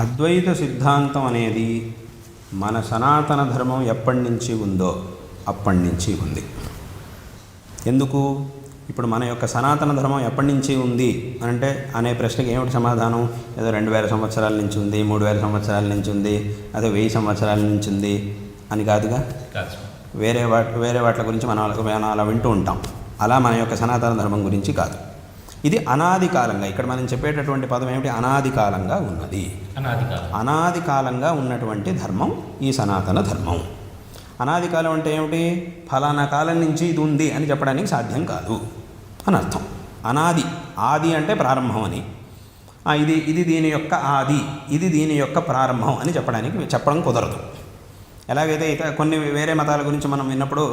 అద్వైత సిద్ధాంతం అనేది మన సనాతన ధర్మం ఎప్పటి నుంచి ఉందో అప్పటి నుంచి ఉంది. ఎందుకు? ఇప్పుడు మన యొక్క సనాతన ధర్మం ఎప్పటి నుంచి ఉంది అంటే అనే ప్రశ్నకి ఏమిటి సమాధానం? ఏదో 2000 సంవత్సరాల నుంచి ఉంది, 3000 సంవత్సరాల నుంచి ఉంది, అదే 1000 సంవత్సరాల నుంచి ఉంది అని కాదుగా. వేరే వాటి గురించి మనం అలా వింటూ ఉంటాం. అలా మన యొక్క సనాతన ధర్మం గురించి కాదు. ఇది అనాది కాలంగా, ఇక్కడ మనం చెప్పేటటువంటి పదం ఏమిటి? అనాది కాలంగా ఉన్నది. అనాది కాలంగా ఉన్నటువంటి ధర్మం ఈ సనాతన ధర్మం. అనాది కాలం అంటే ఏమిటి? ఫలానా కాలం నుంచి ఇది ఉంది అని చెప్పడానికి సాధ్యం కాదు అని అర్థం. అనాది, ఆది అంటే ప్రారంభం అని. ఇది దీని యొక్క ఆది, ఇది దీని యొక్క ప్రారంభం అని చెప్పడం కుదరదు. ఎలాగైతే కొన్ని వేరే మతాల గురించి మనం విన్నప్పుడు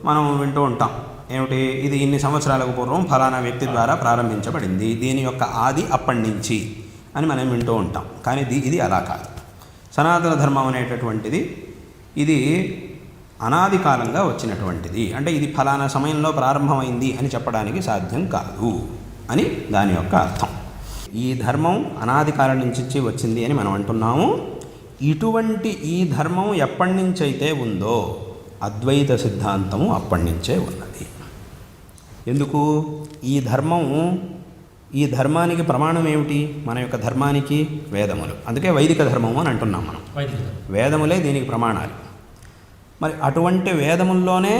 మనం వింటూ ఉంటాం ఏమిటి? ఇది ఇన్ని సంవత్సరాలకు పూర్వం ఫలానా వ్యక్తి ద్వారా ప్రారంభించబడింది, దీని యొక్క ఆది అప్పటి నుంచి అని మనం వింటూ ఉంటాం. కానీ ఇది అలా కాదు. సనాతన ధర్మం అనేటటువంటిది ఇది అనాది కాలంగా వచ్చినటువంటిది. అంటే ఇది ఫలానా సమయంలో ప్రారంభమైంది అని చెప్పడానికి సాధ్యం కాదు అని దాని యొక్క అర్థం. ఈ ధర్మం అనాది కాలం నుంచి వచ్చింది అని మనం అంటున్నాము. ఇటువంటి ఈ ధర్మం ఎప్పటి నుంచి అయితే ఉందో అద్వైత సిద్ధాంతము అప్పటి నుంచే ఉన్నది. ఎందుకు? ఈ ధర్మానికి ప్రమాణం ఏమిటి? మన యొక్క ధర్మానికి వేదములు. అందుకే వైదిక ధర్మము అని అంటున్నాం మనం. వేదములే దీనికి ప్రమాణాలు. మరి అటువంటి వేదముల్లోనే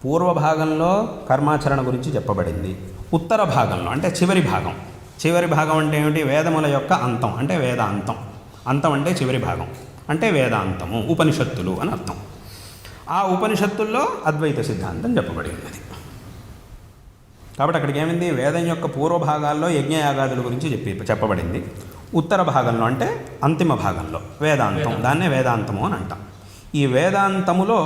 పూర్వ భాగంలో కర్మాచరణ గురించి చెప్పబడింది. ఉత్తర భాగంలో అంటే చివరి భాగం అంటే ఏమిటి? వేదముల యొక్క అంతం అంటే వేదాంతం. అంతం అంటే చివరి భాగం అంటే వేదాంతము, ఉపనిషత్తులు అని అర్థం. ఆ ఉపనిషత్తుల్లో అద్వైత సిద్ధాంతం చెప్పబడి ఉన్నది. కాబట్టి అక్కడికి ఏమైంది? వేదం యొక్క పూర్వభాగాల్లో యజ్ఞయాగాదుల గురించి చెప్పబడింది. ఉత్తర భాగంలో అంటే అంతిమ భాగంలో వేదాంతం, దాన్నే వేదాంతము అని అంటాం. ఈ వేదాంతములో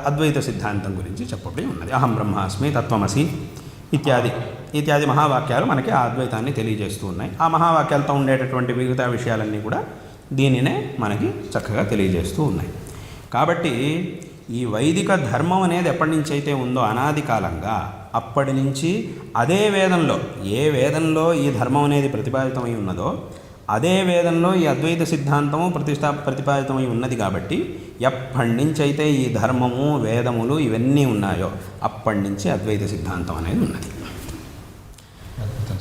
అద్వైత సిద్ధాంతం గురించి చెప్పబడి ఉన్నది. అహం బ్రహ్మాస్మి, తత్వమసి ఇత్యాది మహావాక్యాలు మనకి ఆ అద్వైతాన్ని తెలియజేస్తూ ఉన్నాయి. ఆ మహావాక్యాలతో ఉండేటటువంటి మిగతా విషయాలన్నీ కూడా దీనినే మనకి చక్కగా తెలియజేస్తూ ఉన్నాయి. కాబట్టి ఈ వైదిక ధర్మం అనేది ఎప్పటి నుంచి అయితే ఉందో అనాది కాలంగా, అప్పటి నుంచి అదే వేదంలో, ఏ వేదంలో ఈ ధర్మం అనేది ప్రతిపాదితమై ఉన్నదో అదే వేదంలో ఈ అద్వైత సిద్ధాంతము ప్రతిపాదితమై ఉన్నది. కాబట్టి ఎప్పటి నుంచి అయితే ఈ ధర్మము, వేదములు ఇవన్నీ ఉన్నాయో అప్పటి నుంచి అద్వైత సిద్ధాంతం అనేది ఉన్నది.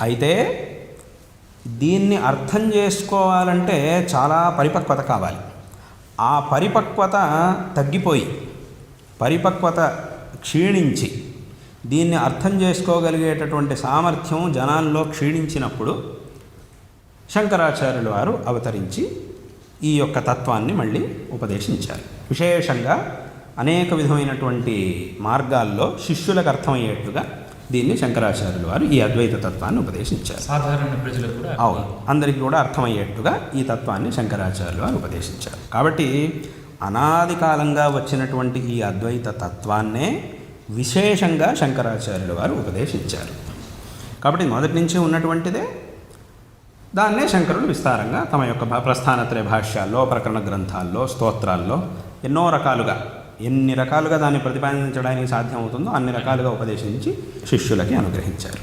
అయితే దీన్ని అర్థం చేసుకోవాలంటే చాలా పరిపక్వత కావాలి. ఆ పరిపక్వత తగ్గిపోయి, పరిపక్వత క్షీణించి దీన్ని అర్థం చేసుకోగలిగేటటువంటి సామర్థ్యం జనాల్లో క్షీణించినప్పుడు శంకరాచార్యుల వారు అవతరించి ఈ యొక్క తత్వాన్ని మళ్ళీ ఉపదేశించారు. విశేషంగా అనేక విధమైనటువంటి మార్గాల్లో శిష్యులకు అర్థమయ్యేట్టుగా దీన్ని శంకరాచార్యుల వారు ఈ అద్వైత తత్వాన్ని ఉపదేశించారు. సాధారణ ప్రజలకు కూడా అవును, అందరికీ కూడా అర్థమయ్యేట్టుగా ఈ తత్వాన్ని శంకరాచార్యుల వారు ఉపదేశించారు. కాబట్టి అనాది కాలంగా వచ్చినటువంటి ఈ అద్వైత తత్వాన్నే విశేషంగా శంకరాచార్యుల వారు ఉపదేశించారు. కాబట్టి మొదటి నుంచి ఉన్నటువంటిదే, దాన్నే శంకరులు విస్తారంగా తమ యొక్క ప్రస్థానత్రయ భాష్యాల్లో, ప్రకరణ గ్రంథాల్లో, స్తోత్రాల్లో ఎన్ని రకాలుగా దాన్ని ప్రతిపాదించడానికి సాధ్యం అవుతుందో అన్ని రకాలుగా ఉపదేశించి శిష్యులకి అనుగ్రహించారు.